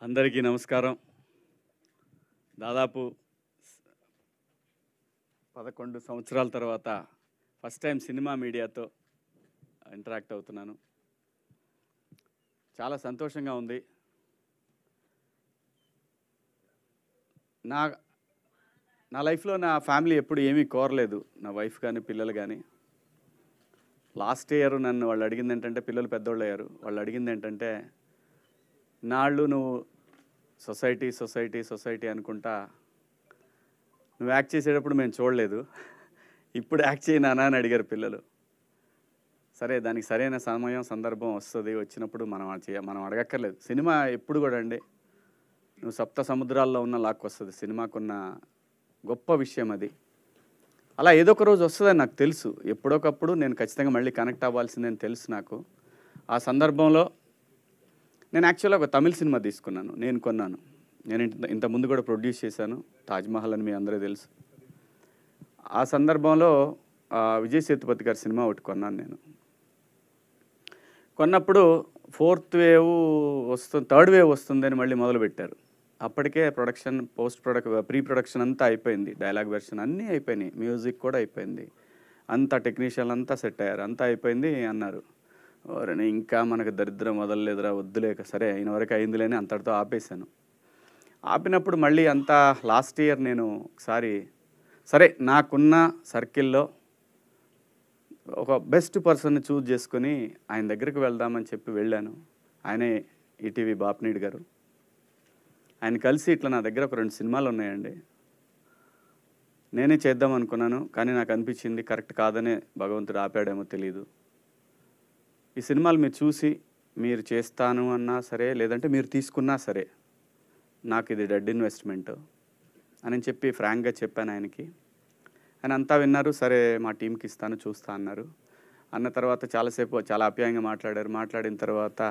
అందరికీ నమస్కారం. దాదాపు 11 సంవత్సరాల తర్వాత ఫస్ట్ టైం సినిమా మీడియాతో ఇంటరాక్ట్ అవుతున్నాను. చాలా సంతోషంగా ఉంది. నా లైఫ్లో నా ఫ్యామిలీ ఎప్పుడు ఏమీ కోరలేదు, నా వైఫ్ కానీ పిల్లలు కానీ. లాస్ట్ ఇయర్ నన్ను వాళ్ళు అడిగింది ఏంటంటే, పిల్లలు పెద్దోళ్ళు అయ్యారు, వాళ్ళు అడిగింది ఏంటంటే, నాళ్ళు నువ్వు సొసైటీ అనుకుంటా నువ్వు యాక్ట్ చేసేటప్పుడు మేము చూడలేదు, ఇప్పుడు యాక్ట్ చేయి నాన్న అని అడిగారు పిల్లలు. సరే, దానికి సరైన సమయం సందర్భం వస్తుంది, వచ్చినప్పుడు మనం అడగక్కర్లేదు. సినిమా ఎప్పుడు కూడా అండి, నువ్వు సప్త సముద్రాల్లో ఉన్న లాక్కొస్తుంది. సినిమాకున్న గొప్ప విషయం అది. అలా ఏదో ఒక రోజు వస్తుందని నాకు తెలుసు. ఎప్పుడొకప్పుడు నేను ఖచ్చితంగా మళ్ళీ కనెక్ట్ అవ్వాల్సిందని తెలుసు నాకు. ఆ సందర్భంలో నేను యాక్చువల్గా ఒక తమిళ సినిమా తీసుకున్నాను, నేను కొన్నాను. నేను ఇంతకుముందు కూడా ప్రొడ్యూస్ చేశాను, తాజ్మహల్ అని మీ అందరూ తెలుసు. ఆ సందర్భంలో విజయ్ సేతుపతి గారి సినిమా ఒకటి కొన్నాను నేను. కొన్నప్పుడు థర్డ్ వేవ్ వస్తుందని మళ్ళీ మొదలుపెట్టారు. అప్పటికే ప్రొడక్షన్, ప్రీ ప్రొడక్షన్ అంతా అయిపోయింది, డైలాగ్ వెర్షన్ అన్నీ అయిపోయినాయి, మ్యూజిక్ కూడా అయిపోయింది, అంతా టెక్నీషియన్లు అంతా సెట్ అయ్యారు, అంతా అయిపోయింది అన్నారు. ఓరని ఇంకా మనకు దరిద్రం వదలలేదురా, వద్దులేక సరే అయిన వరకు అయిందిలేని అంతటితో ఆపేశాను. ఆపినప్పుడు మళ్ళీ అంతా లాస్ట్ ఇయర్ నేను ఒకసారి సరే నాకున్న సర్కిల్లో ఒక బెస్ట్ పర్సన్ని చూజ్ చేసుకొని ఆయన దగ్గరికి వెళ్దామని చెప్పి వెళ్ళాను. ఆయనే ఈటీవీ బాపినీడు గారు. ఆయన కలిసి ఇట్లా నా దగ్గర ఒక 2 సినిమాలు ఉన్నాయండి, నేనే చేద్దాం అనుకున్నాను, కానీ నాకు అనిపించింది కరెక్ట్ కాదనే భగవంతుడు ఆపాడేమో తెలియదు. ఈ సినిమాలు మీరు చూసి మీరు చేస్తాను అన్నా సరే, లేదంటే మీరు తీసుకున్నా సరే, నాకు ఇది డెడ్ ఇన్వెస్ట్మెంట్ అని చెప్పి ఫ్రాంక్గా చెప్పాను ఆయనకి. ఆయన అంతా విన్నారు. సరే మా టీంకి ఇస్తాను, చూస్తా అన్నారు. అన్న తర్వాత చాలాసేపు చాలా ఆప్యాయంగా మాట్లాడారు. మాట్లాడిన తర్వాత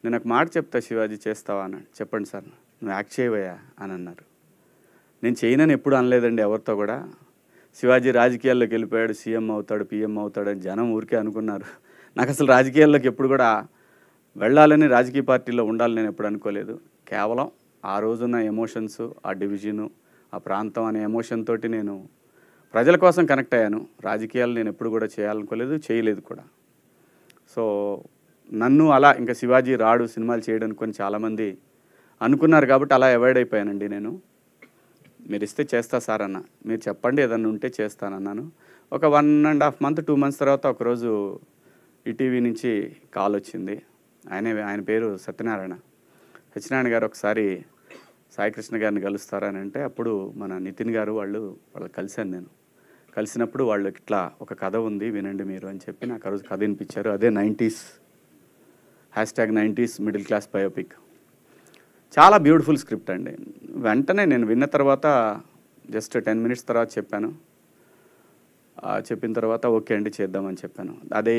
నేను ఒక మాట చెప్తా, శివాజీ చేస్తావా అన్నాడు. చెప్పండి సార్, నువ్వు యాక్ట్ చేయవయ్యా అని అన్నారు. నేను చేయనని ఎప్పుడు అనలేదండి ఎవరితో కూడా. శివాజీ రాజకీయాల్లోకి వెళ్ళిపోయాడు, సీఎం అవుతాడు, పిఎం అవుతాడు అని జనం ఊరికే అనుకున్నారు. నాకు అసలు రాజకీయాల్లోకి ఎప్పుడు కూడా వెళ్ళాలని, రాజకీయ పార్టీలో ఉండాలని నేను ఎప్పుడు అనుకోలేదు. కేవలం ఆ రోజున్న ఎమోషన్స్, ఆ డివిజను, ఆ ప్రాంతం అనే ఎమోషన్ తోటి నేను ప్రజల కోసం కనెక్ట్ అయ్యాను. రాజకీయాలు నేను ఎప్పుడు కూడా చేయాలనుకోలేదు, చేయలేదు కూడా. సో నన్ను అలా ఇంకా శివాజీ రాడు సినిమాలు చేయడం అనుకొని చాలామంది అనుకున్నారు కాబట్టి అలా అవాయిడ్ అయిపోయానండి నేను. మీరు ఇస్తే చేస్తా సార్ అన్న, మీరు చెప్పండి ఏదన్నా ఉంటే చేస్తానన్నాను. ఒక 1.5 month 2 months తర్వాత ఒకరోజు ఈటీవీ నుంచి కాల్ వచ్చింది. ఆయన పేరు సత్యనారాయణ గారు. ఒకసారి సాయికృష్ణ గారిని కలుస్తారా అని అంటే, అప్పుడు మన నితిన్ గారు వాళ్ళు కలిశాను నేను. కలిసినప్పుడు వాళ్ళు ఇట్లా ఒక కథ ఉంది వినండి మీరు అని చెప్పి నాకు ఆ రోజు కథ వినిపించారు. అదే 90s #90s middle class biopic. చాలా బ్యూటిఫుల్ స్క్రిప్ట్ అండి. వెంటనే నేను విన్న తర్వాత జస్ట్ 10 minutes తర్వాత చెప్పాను. చెప్పిన తర్వాత ఓకే అండి చేద్దామని చెప్పాను. అదే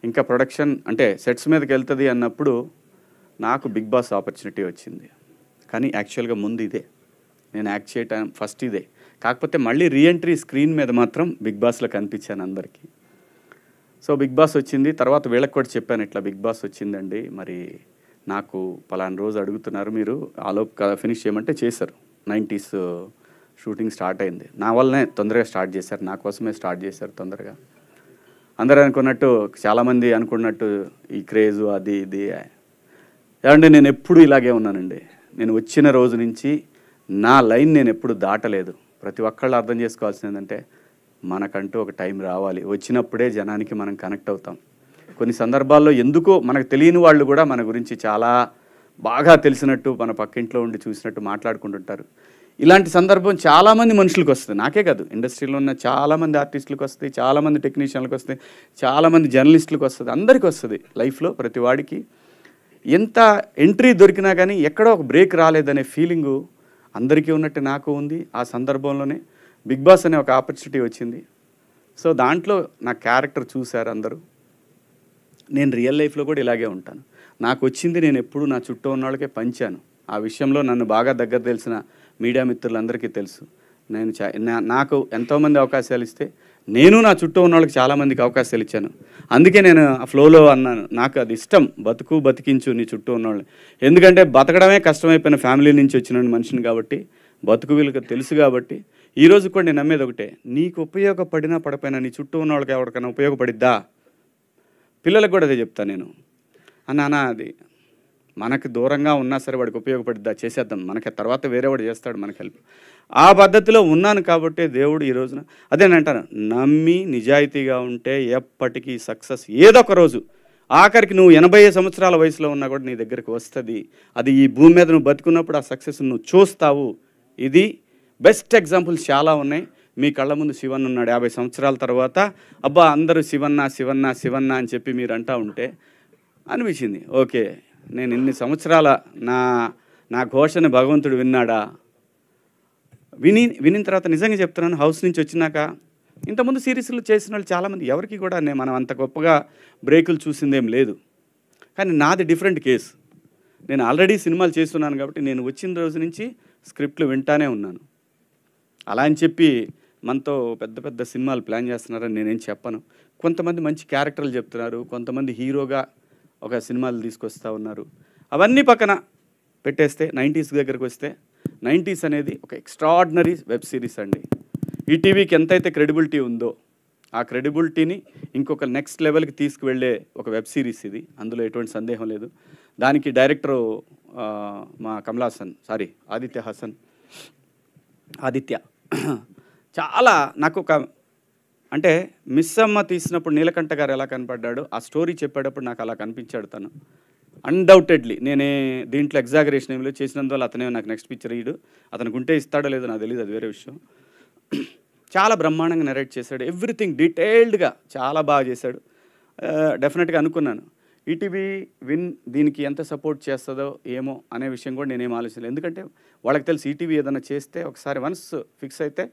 ఇంకా ప్రొడక్షన్ అంటే సెట్స్ మీదకి వెళ్తుంది అన్నప్పుడు నాకు బిగ్ బాస్ ఆపర్చునిటీ వచ్చింది. కానీ యాక్చువల్గా ముందు ఇదే నేను యాక్ట్ చేయటం ఫస్ట్ ఇదే. కాకపోతే మళ్ళీ రీఎంట్రీ స్క్రీన్ మీద మాత్రం బిగ్ బాస్లో కనిపించాను అందరికీ. సో బిగ్ బాస్ వచ్చింది. తర్వాత వీళ్ళకి కూడా చెప్పాను, ఇట్లా బిగ్ బాస్ వచ్చిందండి, మరి నాకు పలానా రోజు అడుగుతున్నారు, మీరు ఆలోపు ఫినిష్ చేయమంటే చేశారు. 90s షూటింగ్ స్టార్ట్ అయింది. నా వల్లనే తొందరగా స్టార్ట్ చేశారు, నా కోసమే స్టార్ట్ చేశారు తొందరగా. అందరూ అనుకున్నట్టు, చాలామంది అనుకున్నట్టు ఈ క్రేజు అది ఇది ఏమంటే నేను ఎప్పుడు ఇలాగే ఉన్నానండి. నేను వచ్చిన రోజు నుంచి నా లైన్ నేను ఎప్పుడు దాటలేదు. ప్రతి ఒక్కళ్ళు అర్థం చేసుకోవాల్సింది ఏంటంటే, మనకంటూ ఒక టైం రావాలి, వచ్చినప్పుడే జనానికి మనం కనెక్ట్ అవుతాం. కొన్ని సందర్భాల్లో ఎందుకో మనకు తెలియని వాళ్ళు కూడా మన గురించి చాలా బాగా తెలిసినట్టు, మన పక్కింట్లో ఉండి చూసినట్టు మాట్లాడుకుంటుంటారు. ఇలాంటి సందర్భం చాలామంది మనుషులకు వస్తుంది, నాకే కాదు, ఇండస్ట్రీలో ఉన్న చాలామంది ఆర్టిస్టులకు వస్తాయి, చాలామంది టెక్నీషియన్లకు వస్తాయి, చాలామంది జర్నలిస్టులకు వస్తుంది, అందరికీ వస్తుంది. లైఫ్లో ప్రతి వాడికి ఎంత ఎంట్రీ దొరికినా కానీ ఎక్కడో ఒక బ్రేక్ రాలేదనే ఫీలింగు అందరికీ ఉన్నట్టు నాకు ఉంది. ఆ సందర్భంలోనే బిగ్ బాస్ అనే ఒక ఆపర్చునిటీ వచ్చింది. సో దాంట్లో నా క్యారెక్టర్ చూశారు అందరూ. నేను రియల్ లైఫ్లో కూడా ఇలాగే ఉంటాను. నాకు వచ్చింది నేను ఎప్పుడు నా చుట్టూ ఉన్న వాళ్ళకే పంచాను. ఆ విషయంలో నన్ను బాగా దగ్గర తెలిసిన మీడియా మిత్రులందరికీ తెలుసు. నాకు ఎంతోమంది అవకాశాలు ఇస్తే నేను నా చుట్టూ ఉన్న వాళ్ళకి చాలామందికి అవకాశాలు ఇచ్చాను. అందుకే నేను ఆ ఫ్లోలో అన్నాను, నాకు అది ఇష్టం, బతికించు నీ చుట్టూ ఉన్నవాళ్ళు. ఎందుకంటే బతకడమే కష్టమైపోయిన ఫ్యామిలీ నుంచి వచ్చిన మనిషిని కాబట్టి, బతుకు వీళ్ళకి తెలుసు కాబట్టి, ఈరోజు కూడా నేను నమ్మేది ఒకటే, నీకు ఉపయోగపడినా పడపోయినా నీ చుట్టూ ఉన్న వాళ్ళకి ఎవరికైనా ఉపయోగపడిద్దా? పిల్లలకు కూడా అదే చెప్తాను నేను. అన్న అది మనకు దూరంగా ఉన్నా సరే వాడికి ఉపయోగపడిద్దా, చేసేద్దాం, మనకి తర్వాత వేరేవాడు చేస్తాడు మనకి హెల్ప్. ఆ పద్ధతిలో ఉన్నాను కాబట్టి దేవుడు ఈ రోజున అదే నేను అంటాను, నమ్మి నిజాయితీగా ఉంటే ఎప్పటికీ సక్సెస్ ఏదో ఒక రోజు, ఆఖరికి నువ్వు 80 సంవత్సరాల వయసులో ఉన్నా కూడా నీ దగ్గరికి వస్తుంది. అది ఈ భూమి మీద నువ్వు బతుకున్నప్పుడు ఆ సక్సెస్ నువ్వు చూస్తావు. ఇది బెస్ట్ ఎగ్జాంపుల్స్ చాలా ఉన్నాయి. మీ కళ్ళ ముందు శివన్న ఉన్నాడు 50 సంవత్సరాల తర్వాత. అబ్బా అందరూ శివన్న శివన్న శివన్న అని చెప్పి మీరు అంటూ ఉంటే అనిపించింది, ఓకే నేను ఇన్ని సంవత్సరాల నా ఘోషని భగవంతుడు విన్నాడా? వినిన తర్వాత నిజంగా చెప్తున్నాను, హౌస్ నుంచి వచ్చినాక ఇంతకుముందు సిరీస్లు చేసిన వాళ్ళు చాలామంది, ఎవరికి కూడా మనం అంత గొప్పగా బ్రేకులు చూసిందేం లేదు. కానీ నాది డిఫరెంట్ కేసు. నేను ఆల్రెడీ సినిమాలు చేస్తున్నాను కాబట్టి నేను వచ్చిన రోజు నుంచి స్క్రిప్ట్లు వింటానే ఉన్నాను. అలా అని చెప్పి మనతో పెద్ద పెద్ద సినిమాలు ప్లాన్ చేస్తున్నారని నేనేం చెప్పను. కొంతమంది మంచి క్యారెక్టర్లు చెప్తున్నారు, కొంతమంది హీరోగా ఒక సినిమాలు తీసుకొస్తూ ఉన్నారు. అవన్నీ పక్కన పెట్టేస్తే 90s దగ్గరికి వస్తే, 90s అనేది ఒక ఎక్స్ట్రాడినరీ వెబ్ సిరీస్ అండి. ఈటీవీకి ఎంతైతే క్రెడిబిలిటీ ఉందో ఆ క్రెడిబిలిటీని ఇంకొక నెక్స్ట్ లెవెల్కి తీసుకువెళ్ళే ఒక వెబ్ సిరీస్ ఇది, అందులో ఎటువంటి సందేహం లేదు. దానికి డైరెక్టరు మా ఆదిత్య చాలా నాకు ఒక అంటే మిస్ అమ్మ తీసినప్పుడు నీలకంఠ గారు ఎలా కనపడ్డాడు, ఆ స్టోరీ చెప్పేటప్పుడు నాకు అలా కనిపించాడు తను. అన్డౌటెడ్లీ నేనే దీంట్లో ఎగ్జాగరేషన్ ఏమిలో చేసినందువల్ల అతనే నాకు నెక్స్ట్ పిక్చర్ ఇయ్యడు. అతనికి ఉంటే ఇస్తాడో లేదో నాకు తెలియదు, అది వేరే విషయం. చాలా బ్రహ్మాండంగా నెరేట్ చేశాడు, ఎవ్రీథింగ్ డీటెయిల్డ్గా చాలా బాగా చేశాడు. డెఫినెట్గా అనుకున్నాను ఈటీవీ దీనికి ఎంత సపోర్ట్ చేస్తుందో ఏమో అనే విషయం కూడా నేనేం ఆలోచించలేదు. ఎందుకంటే వాళ్ళకి తెలిసి ఈటీవీ ఏదైనా చేస్తే ఒకసారి వన్స్ ఫిక్స్ అయితే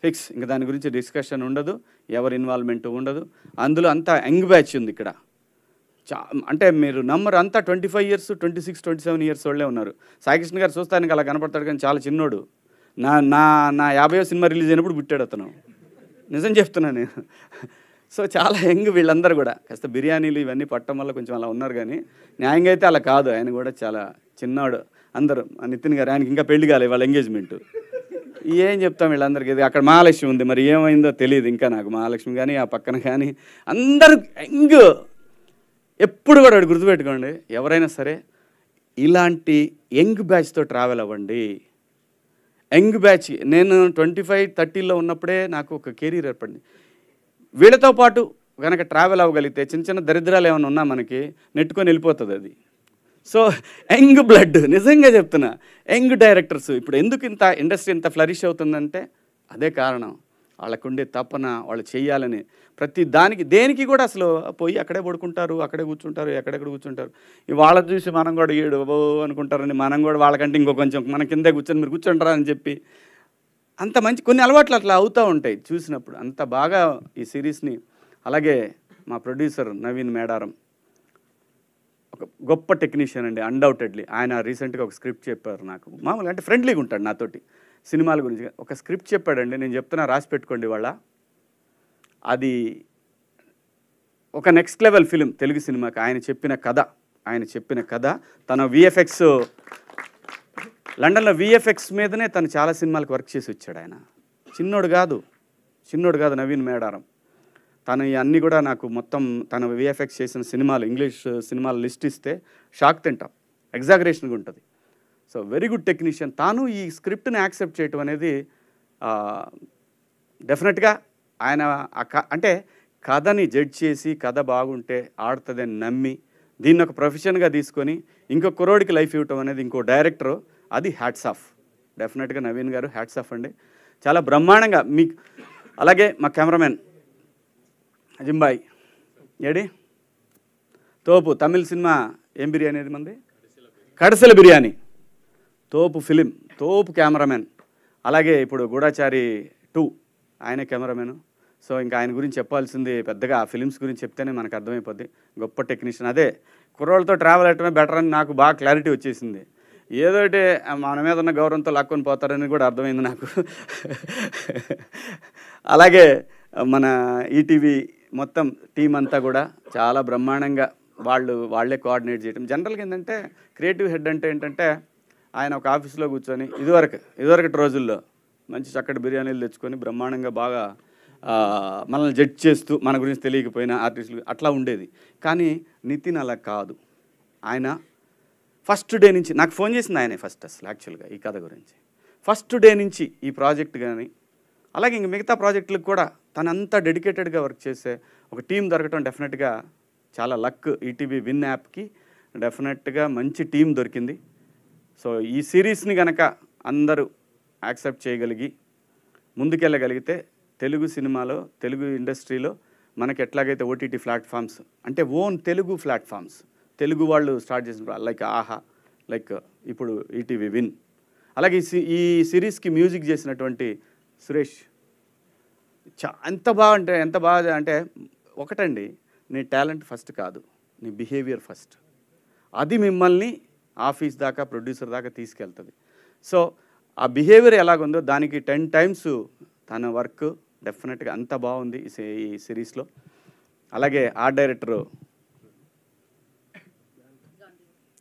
ఫిక్స్, ఇంకా దాని గురించి డిస్కషన్ ఉండదు, ఎవరి ఇన్వాల్వ్మెంట్ ఉండదు. అందులో అంతా యంగ్ బ్యాచ్ ఉంది ఇక్కడ. అంటే మీరు నమ్మరు, అంతా 25 years 26, 27 years వాళ్ళే ఉన్నారు. సాయికృష్ణ గారు చూస్తానికి అలా కనపడతాడు కానీ చాలా చిన్నోడు. నా 50వ సినిమా రిలీజ్ అయినప్పుడు పుట్టాడు అతను, నిజం చెప్తున్నాను నేను. సో చాలా యంగ్ వీళ్ళందరూ కూడా. కాస్త బిర్యానీలు ఇవన్నీ పట్టడం వల్ల కొంచెం అలా ఉన్నారు, కానీ న్యాయంగా అయితే అలా కాదు. ఆయన కూడా చాలా చిన్నాడు. అందరూ నితిన్ గారు, ఆయనకి ఇంకా పెళ్లి కాలేదు, వాళ్ళ ఎంగేజ్మెంట్. ఏం చెప్తాం వీళ్ళందరికీ. ఇది అక్కడ మహాలక్ష్మి ఉంది, మరి ఏమైందో తెలియదు ఇంకా నాకు. మహాలక్ష్మి కానీ ఆ పక్కన కానీ అందరూ యంగ్. ఎప్పుడు కూడా వాడు గుర్తుపెట్టుకోండి, ఎవరైనా సరే ఇలాంటి యంగ్ బ్యాచ్తో ట్రావెల్ అవ్వండి. యంగ్ బ్యాచ్, నేను 25, 30లో ఉన్నప్పుడే నాకు ఒక కెరీర్ ఏర్పడింది. వీళ్ళతో పాటు కనుక ట్రావెల్ అవ్వగలిగితే చిన్న చిన్న దరిద్రాలు ఏమైనా ఉన్నా మనకి నెట్టుకొని వెళ్ళిపోతుంది అది. సో యంగ్ బ్లడ్, నిజంగా చెప్తున్నా, యంగ్ డైరెక్టర్స్ ఇప్పుడు ఎందుకు ఇంత ఇండస్ట్రీ ఇంత ఫ్లరిష్ అవుతుందంటే అదే కారణం. వాళ్ళకుండే తపన, వాళ్ళు చేయాలని ప్రతి దానికి దేనికి కూడా అసలు పోయి అక్కడే పడుకుంటారు, అక్కడే కూర్చుంటారు, ఎక్కడెక్కడ కూర్చుంటారు. వాళ్ళని చూసి మనం కూడా ఏడు అనుకుంటారని మనం కూడా వాళ్ళకంటే ఇంకో కొంచెం మన కిందే కూర్చొని మీరు కూర్చుంటారా అని చెప్పి అంత మంచి కొన్ని అలవాట్లు అట్లా అవుతూ ఉంటాయి చూసినప్పుడు. అంత బాగా ఈ సిరీస్ని. అలాగే మా ప్రొడ్యూసర్ నవీన్ మేడారం ఒక గొప్ప టెక్నీషియన్ అండి, అన్డౌటెడ్లీ. ఆయన రీసెంట్గా ఒక స్క్రిప్ట్ చెప్పారు నాకు. మామూలుగా అంటే ఫ్రెండ్లీగా ఉంటాడు నాతోటి, సినిమాల గురించి ఒక స్క్రిప్ట్ చెప్పాడండి. నేను చెప్తున్నా, రాసి పెట్టుకోండి వాళ్ళ. అది ఒక నెక్స్ట్ లెవెల్ ఫిలిం తెలుగు సినిమాకి. ఆయన చెప్పిన కథ తన విఎఫ్ఎక్స్ లండన్లో విఎఫ్ఎక్స్ మీదనే తను చాలా సినిమాలకు వర్క్ చేసి వచ్చాడు. ఆయన చిన్నోడు కాదు నవీన్ మేడారం. తను అన్నీ కూడా నాకు మొత్తం తన విఎఫ్ఎక్స్ చేసిన సినిమాలు, ఇంగ్లీష్ సినిమాల లిస్ట్ ఇస్తే షాక్ తింటాం, ఎగ్జాగరేషన్గా ఉంటుంది. So very good technician. తాను ఈ స్క్రిప్ట్ని యాక్సెప్ట్ చేయటం అనేది డెఫినెట్గా ఆయన అంటే కథని జడ్జ్ చేసి కథ బాగుంటే ఆడుతుందని నమ్మి దీన్ని ఒక ప్రొఫెషన్గా తీసుకొని ఇంకో కుర్రోడికి లైఫ్ ఇవ్వటం అనేది ఇంకో డైరెక్టరు, అది హ్యాట్స్ ఆఫ్. డెఫినెట్గా నవీన్ గారు హ్యాట్స్ ఆఫ్ అండి, చాలా బ్రహ్మాండంగా మీకు. అలాగే మా కెమెరామెన్ అజింబాయ్ ఏడి తోపు, తమిళ సినిమా ఏం బిర్యానీ అది మంది, కడసల బిర్యానీ, తోపు ఫిలిం, తోపు కెమెరామెన్. అలాగే ఇప్పుడు గూఢచారి 2 ఆయనే కెమెరామెను. సో ఇంకా ఆయన గురించి చెప్పాల్సింది పెద్దగా, ఆ ఫిలిమ్స్ గురించి చెప్తేనే మనకు అర్థమైపోద్ది. గొప్ప టెక్నీషియన్. అదే కుర్రోళ్ళతో ట్రావెల్ అవ్వటమే బెటర్ అని నాకు బాగా క్లారిటీ వచ్చేసింది. ఏదోటి మన మీద ఉన్న గౌరవంతో లాక్కొని పోతారని కూడా అర్థమైంది నాకు. అలాగే మన ఈటీవీ మొత్తం టీం అంతా కూడా చాలా బ్రహ్మాండంగా వాళ్ళే కోఆర్డినేట్ చేయడం. జనరల్గా ఏంటంటే క్రియేటివ్ హెడ్ అంటే ఏంటంటే ఆయన ఒక ఆఫీస్లో కూర్చొని ఇదివరకటి రోజుల్లో మంచి చక్కటి బిర్యానీలు తెచ్చుకొని బ్రహ్మాండంగా బాగా మనల్ని జడ్జ్ చేస్తూ మన గురించి తెలియకపోయినా ఆర్టిస్టులు అట్లా ఉండేది. కానీ నితిన్ అలా కాదు. ఆయన ఫస్ట్ డే నుంచి నాకు ఫోన్ చేసింది ఆయనే ఫస్ట్ అసలు యాక్చువల్గా ఈ కథ గురించి. ఫస్ట్ డే నుంచి ఈ ప్రాజెక్ట్ కానీ అలాగే ఇంక మిగతా ప్రాజెక్టులకు కూడా తనంతా డెడికేటెడ్గా వర్క్ చేసే ఒక టీం దొరకటం డెఫినెట్గా చాలా లక్. ఈటీవీ విన్ యాప్కి డెఫినెట్గా మంచి టీం దొరికింది. సో ఈ సిరీస్ని కనుక అందరూ యాక్సెప్ట్ చేయగలిగి ముందుకెళ్ళగలిగితే తెలుగు సినిమాలో తెలుగు ఇండస్ట్రీలో మనకి ఎట్లాగైతే ఓటీటీ ప్లాట్ఫామ్స్ అంటే ఓన్ తెలుగు ప్లాట్ఫామ్స్ తెలుగు వాళ్ళు స్టార్ట్ చేసిన లైక్ ఆహా, లైక్ ఇప్పుడు ఈటీవీ విన్, అలాగే ఈ సిరీస్కి మ్యూజిక్ చేసినటువంటి సురేష్ ఎంత బాగా అంటే ఒకటండి, నీ టాలెంట్ ఫస్ట్ కాదు, నీ బిహేవియర్ ఫస్ట్. అది మిమ్మల్ని ఆఫీస్ దాకా ప్రొడ్యూసర్ దాకా తీసుకెళ్తుంది. సో ఆ బిహేవియర్ ఎలాగుందో దానికి 10 times తన వర్క్ డెఫినెట్గా అంత బాగుంది ఈ సిరీస్లో. అలాగే ఆర్ట్ డైరెక్టరు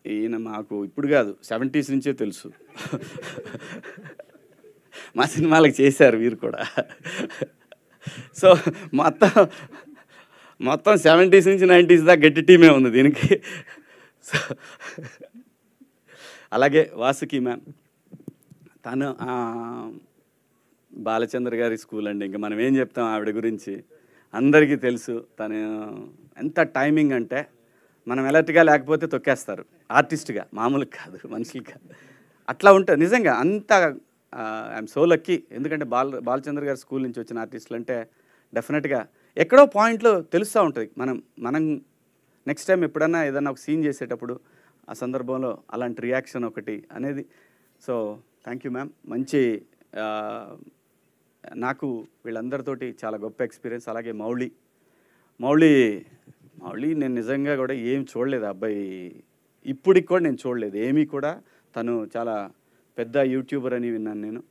ఈయన మాకు ఇప్పుడు కాదు 70s నుంచే తెలుసు. మా సినిమాలకు చేశారు వీరు కూడా. సో మొత్తం 70s నుంచి 90s దాకా గట్టి టీమే ఉంది దీనికి. సో అలాగే వాసుకి మ్యామ్, తను బాలచంద్ర గారి స్కూల్ అండి, ఇంకా మనం ఏం చెప్తాం ఆవిడ గురించి అందరికీ తెలుసు. తను ఎంత టైమింగ్ అంటే మనం ఎలర్ట్గా లేకపోతే తొక్కేస్తారు ఆర్టిస్ట్గా, మామూలుగా కాదు మనుషులుగా. అట్లా ఉంటుంది నిజంగా. అంత ఐఎమ్ సో లక్కీ. ఎందుకంటే బాలచంద్ర గారి స్కూల్ నుంచి వచ్చిన ఆర్టిస్టులు అంటే డెఫినెట్గా ఎక్కడో పాయింట్లో తెలుస్తూ ఉంటుంది. మనం నెక్స్ట్ టైం ఎప్పుడన్నా ఏదన్నా ఒక సీన్ చేసేటప్పుడు ఆ సందర్భంలో అలాంటి రియాక్షన్ ఒకటి అనేది. So thank you ma'am. మంచి నాకు వీళ్ళందరితోటి చాలా గొప్ప ఎక్స్పీరియన్స్. అలాగే మౌళి నేను నిజంగా కూడా ఏం చూడలేదు అబ్బాయి, ఇప్పటికి కూడా నేను చూడలేదు ఏమీ కూడా. తను చాలా పెద్ద యూట్యూబర్ అని విన్నాను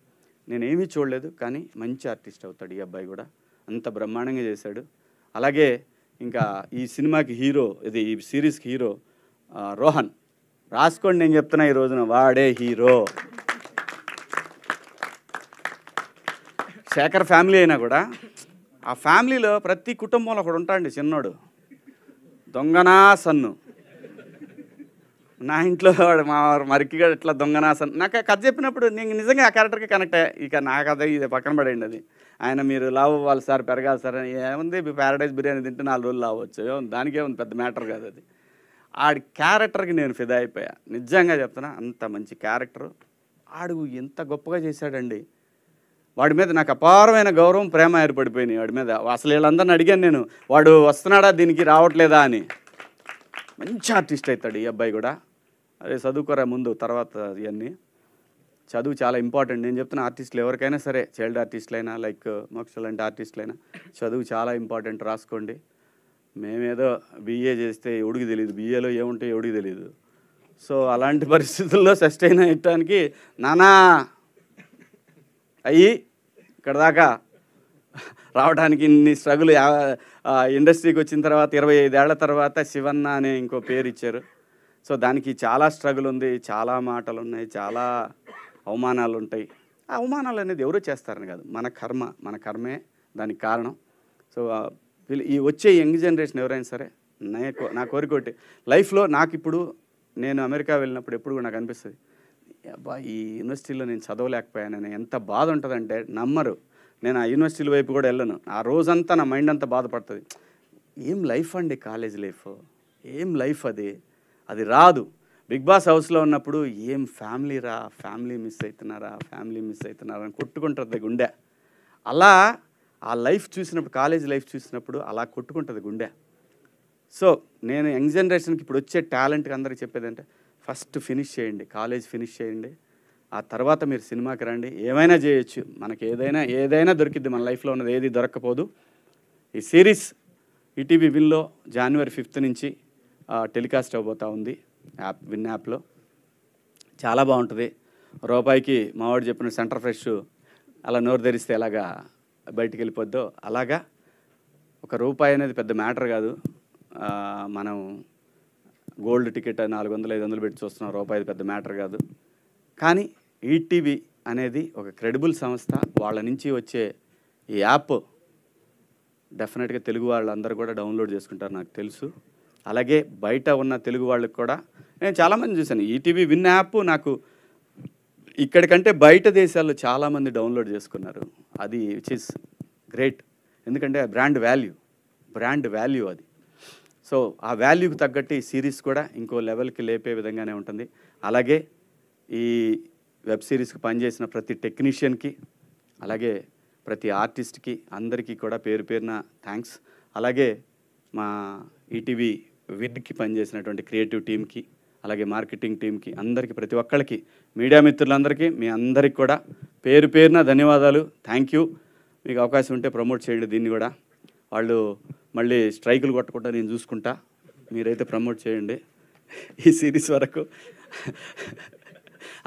నేనేమీ చూడలేదు, కానీ మంచి ఆర్టిస్ట్ అవుతాడు ఈ అబ్బాయి కూడా. అంత బ్రహ్మాండంగా చేశాడు. అలాగే ఇంకా ఈ సినిమాకి హీరో, ఈ సిరీస్కి హీరో రోహన్. రాసుకోండి, నేను చెప్తున్నా ఈ రోజున వాడే హీరో. శేఖర్ ఫ్యామిలీ అయినా కూడా ఆ ఫ్యామిలీలో ప్రతి కుటుంబంలో ఒకడు ఉంటాడండి చిన్నోడు, దొంగనా సన్ను. నా ఇంట్లో మా మరికిగా ఇట్లా దొంగనా సన్ను. నాకు కథ చెప్పినప్పుడు నేను నిజంగా ఆ క్యారెక్టర్కి కనెక్ట్ అయ్యా. ఇక నా కథ ఇది పక్కన పడేయండి. అది ఆయన మీరు లావ్ అవ్వాలి సార్, పెరగాలి సార్ అని ఏముంది, ప్యారడైజ్ బిర్యానీ తింటే 4 రోజులు లావచ్చు, దానికే ఉంది, పెద్ద మ్యాటర్ కాదు అది. ఆడి క్యారెక్టర్కి నేను ఫిదా అయిపోయా, నిజంగా చెప్తున్నా. అంత మంచి క్యారెక్టరు ఆడు ఎంత గొప్పగా చేశాడండి. వాడి మీద నాకు అపారమైన గౌరవం, ప్రేమ ఏర్పడిపోయినాయి వాడి మీద. అసలు వీళ్ళందరిని అడిగాను నేను, వాడు వస్తున్నాడా దీనికి రావట్లేదా అని. మంచి ఆర్టిస్ట్ అవుతాడు ఈ అబ్బాయి కూడా. అదే చదువుకోరా ముందు, తర్వాత ఇవన్నీ చదువు చాలా ఇంపార్టెంట్. నేను చెప్తున్నా ఆర్టిస్టులు ఎవరికైనా సరే, చైల్డ్ ఆర్టిస్టులైనా లైక్ మోక్ష లాంటి ఆర్టిస్టులైనా చదువు చాలా ఇంపార్టెంట్, రాసుకోండి. మేమేదో BA చేస్తే ఎవడికి తెలియదు, BAలో ఏముంటాయో ఎవడికి తెలియదు. సో అలాంటి పరిస్థితుల్లో సస్టైన్ అయ్యటానికి నానా అయ్యి ఇక్కడ దాకా రావడానికి ఇన్ని స్ట్రగుల్. ఇండస్ట్రీకి వచ్చిన తర్వాత 25 ఏళ్ల తర్వాత శివన్న అనే ఇంకో పేరు ఇచ్చారు. సో దానికి చాలా స్ట్రగుల్ ఉంది, చాలా మాటలు ఉన్నాయి, చాలా అవమానాలు ఉంటాయి. ఆ అవమానాలు అనేది ఎవరు చేస్తారని కాదు, మన కర్మే దానికి కారణం. సో ఈ వచ్చే యంగ్ జనరేషన్ ఎవరైనా సరే, నా కోరికోటి లైఫ్లో నాకు ఇప్పుడు నేను అమెరికా వెళ్ళినప్పుడు ఎప్పుడు కూడా నాకు అనిపిస్తుంది, అబ్బా ఈ యూనివర్సిటీలో నేను చదవలేకపోయానని ఎంత బాధ ఉంటుందంటే నమ్మరు. నేను ఆ యూనివర్సిటీల వైపు కూడా వెళ్ళను. ఆ రోజంతా నా మైండ్ అంతా బాధపడుతుంది. ఏం లైఫ్ అండి కాలేజ్ లైఫ్, ఏం లైఫ్ అది రాదు. బిగ్ బాస్ హౌస్లో ఉన్నప్పుడు ఏం ఫ్యామిలీ మిస్ అవుతున్నారా అని కొట్టుకుంటుంది గుండె. అలా ఆ లైఫ్ చూసినప్పుడు, కాలేజ్ లైఫ్ చూసినప్పుడు అలా కొట్టుకుంటుంది గుండె. సో నేను యంగ్ జనరేషన్కి ఇప్పుడు వచ్చే టాలెంట్కి అందరికీ చెప్పేదంటే, ఫస్ట్ ఫినిష్ చేయండి, కాలేజ్ ఫినిష్ చేయండి, ఆ తర్వాత మీరు సినిమాకి రండి. ఏమైనా చేయొచ్చు, మనకి ఏదైనా దొరికిద్ది, మన లైఫ్లో ఉన్నది ఏది దొరక్కపోదు. ఈ సిరీస్ ఈటీవీ విన్లో January 5th నుంచి టెలికాస్ట్ అవబోతూ ఉంది విన్ యాప్లో. చాలా బాగుంటుంది. రూపాయికి మావాడు చెప్పిన సెంటర్ ఫ్రెష్ అలా నోరు తెరిస్తే ఎలాగా బయటికి వెళ్ళిపోద్దో అలాగా ఒక రూపాయి అనేది పెద్ద మ్యాటర్ కాదు. మనం గోల్డ్ టికెట్ 400, 500 పెట్టి చూస్తున్నాం, రూపాయి పెద్ద మ్యాటర్ కాదు. కానీ ఈటీవీ అనేది ఒక క్రెడిబుల్ సంస్థ. వాళ్ళ నుంచి వచ్చే ఈ యాప్ డెఫినెట్గా తెలుగు వాళ్ళందరూ కూడా డౌన్లోడ్ చేసుకుంటారు నాకు తెలుసు. అలాగే బయట ఉన్న తెలుగు వాళ్ళకి కూడా నేను చాలామంది చూశాను. ఈటీవీ విన్ యాప్ నాకు ఇక్కడికంటే బయట దేశాల్లో చాలామంది డౌన్లోడ్ చేసుకున్నారు. అది విచ్ ఇస్ గ్రేట్. ఎందుకంటే బ్రాండ్ వాల్యూ అది. సో ఆ వాల్యూకి తగ్గట్టు ఈ సిరీస్ కూడా ఇంకో లెవెల్కి లేపే విధంగానే ఉంటుంది. అలాగే ఈ వెబ్ సిరీస్కి పనిచేసిన ప్రతి టెక్నీషియన్కి, అలాగే ప్రతి ఆర్టిస్ట్కి, అందరికీ కూడా పేరు పేరున థ్యాంక్స్. అలాగే మా ఈటీవీ విన్కి పనిచేసినటువంటి క్రియేటివ్ టీమ్కి, అలాగే మార్కెటింగ్ టీమ్కి, అందరికీ, ప్రతి ఒక్కళ్ళకి, మీడియా మిత్రులందరికీ, మీ అందరికి కూడా పేరు పేరున ధన్యవాదాలు. Thank you. మీకు అవకాశం ఉంటే ప్రమోట్ చేయండి దీన్ని కూడా. వాళ్ళు మళ్ళీ స్ట్రైకులు కొట్టకుండా నేను చూసుకుంటా, మీరైతే ప్రమోట్ చేయండి ఈ సిరీస్ వరకు.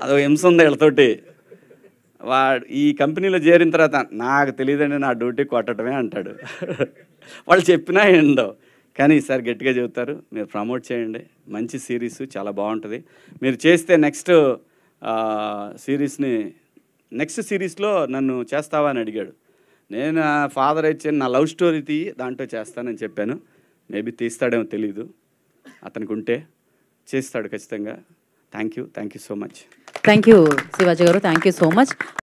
అదో హింస ఉంది వీళ్ళతోటి. ఈ కంపెనీలో చేరిన తర్వాత నాకు తెలియదండి, నా డ్యూటీ కొట్టడమే అంటాడు. వాళ్ళు చెప్పినా ఏండవు, కానీ ఈసారి గట్టిగా చెబుతారు. మీరు ప్రమోట్ చేయండి. మంచి సిరీస్, చాలా బాగుంటుంది. మీరు చేస్తే నెక్స్ట్ సిరీస్లో నన్ను చేస్తావా అని అడిగాడు. నేను ఫాదర్ ఇచ్చి నా లవ్ స్టోరీ దాంట్లో చేస్తానని చెప్పాను. మేబీ తీస్తాడేమో తెలీదు, అతనికి ఉంటే చేస్తాడు ఖచ్చితంగా. Thank you so much. Thank you Shivaji గారు, థ్యాంక్ యూ సో మచ్.